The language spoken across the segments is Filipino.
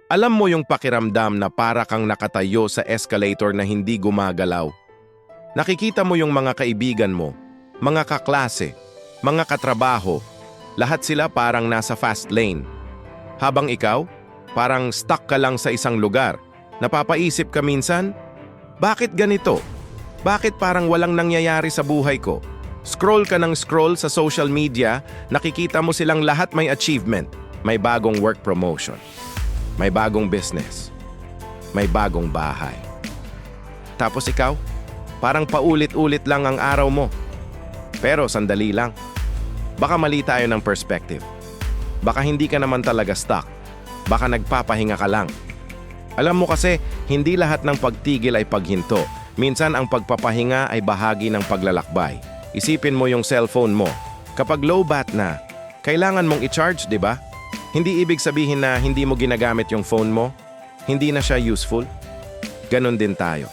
Alam mo yung pakiramdam na para kang nakatayo sa escalator na hindi gumagalaw. Nakikita mo yung mga kaibigan mo, mga kaklase, mga katrabaho, lahat sila parang nasa fast lane. Habang ikaw, parang stuck ka lang sa isang lugar. Napapaisip ka minsan, bakit ganito? Bakit parang walang nangyayari sa buhay ko? Scroll ka ng scroll sa social media, nakikita mo silang lahat may achievement, may bagong work promotion, may bagong business, may bagong bahay. Tapos ikaw, parang paulit-ulit lang ang araw mo. Pero sandali lang. Baka mali tayo ng perspective. Baka hindi ka naman talaga stuck. Baka nagpapahinga ka lang. Alam mo kasi, hindi lahat ng pagtigil ay paghinto. Minsan ang pagpapahinga ay bahagi ng paglalakbay. Isipin mo yung cellphone mo. Kapag low bat na, kailangan mong i-charge, di ba? Hindi ibig sabihin na hindi mo ginagamit yung phone mo. Hindi na siya useful. Ganon din tayo.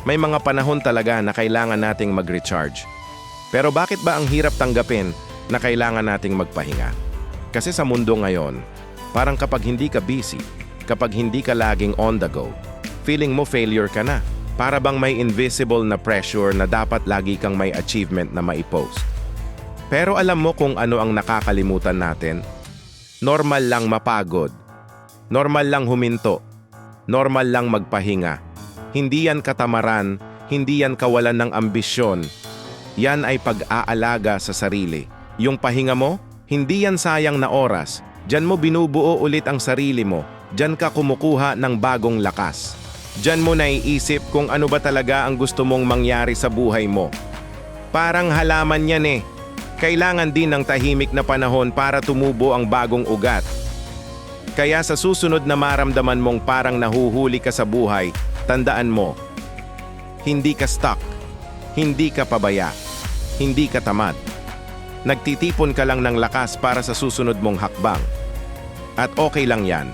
May mga panahon talaga na kailangan nating mag-recharge. Pero bakit ba ang hirap tanggapin na kailangan nating magpahinga? Kasi sa mundo ngayon, parang kapag hindi ka busy, kapag hindi ka laging on the go, feeling mo failure ka na. Para bang may invisible na pressure na dapat lagi kang may achievement na maipost. Pero alam mo kung ano ang nakakalimutan natin? Normal lang mapagod. Normal lang huminto. Normal lang magpahinga. Hindi yan katamaran, hindi yan kawalan ng ambisyon. Yan ay pag-aalaga sa sarili. Yung pahinga mo, hindi yan sayang na oras. Diyan mo binubuo ulit ang sarili mo. Diyan ka kumukuha ng bagong lakas. Diyan mo naiisip kung ano ba talaga ang gusto mong mangyari sa buhay mo. Parang halaman yan eh. Kailangan din ng tahimik na panahon para tumubo ang bagong ugat. Kaya sa susunod na maramdaman mong parang nahuhuli ka sa buhay, tandaan mo, hindi ka stuck, hindi ka pabaya, hindi ka tamad. Nagtitipon ka lang ng lakas para sa susunod mong hakbang. At okay lang yan.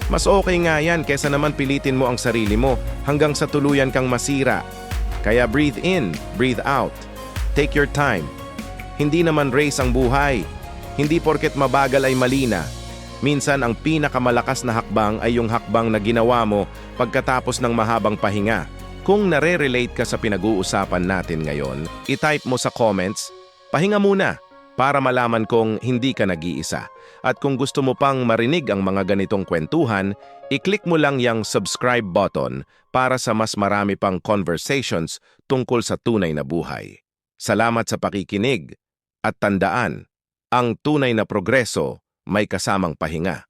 Mas okay nga yan kesa naman pilitin mo ang sarili mo hanggang sa tuluyan kang masira. Kaya breathe in, breathe out. Take your time. Hindi naman race ang buhay. Hindi porket mabagal ay mali na. Minsan ang pinakamalakas na hakbang ay yung hakbang na ginawa mo pagkatapos ng mahabang pahinga. Kung nare-relate ka sa pinag-uusapan natin ngayon, i-type mo sa comments, pahinga muna, para malaman kong hindi ka nag-iisa. At kung gusto mo pang marinig ang mga ganitong kwentuhan, i-click mo lang yung subscribe button para sa mas marami pang conversations tungkol sa tunay na buhay. Salamat sa pakikinig at tandaan, ang tunay na progreso may kasamang pahinga.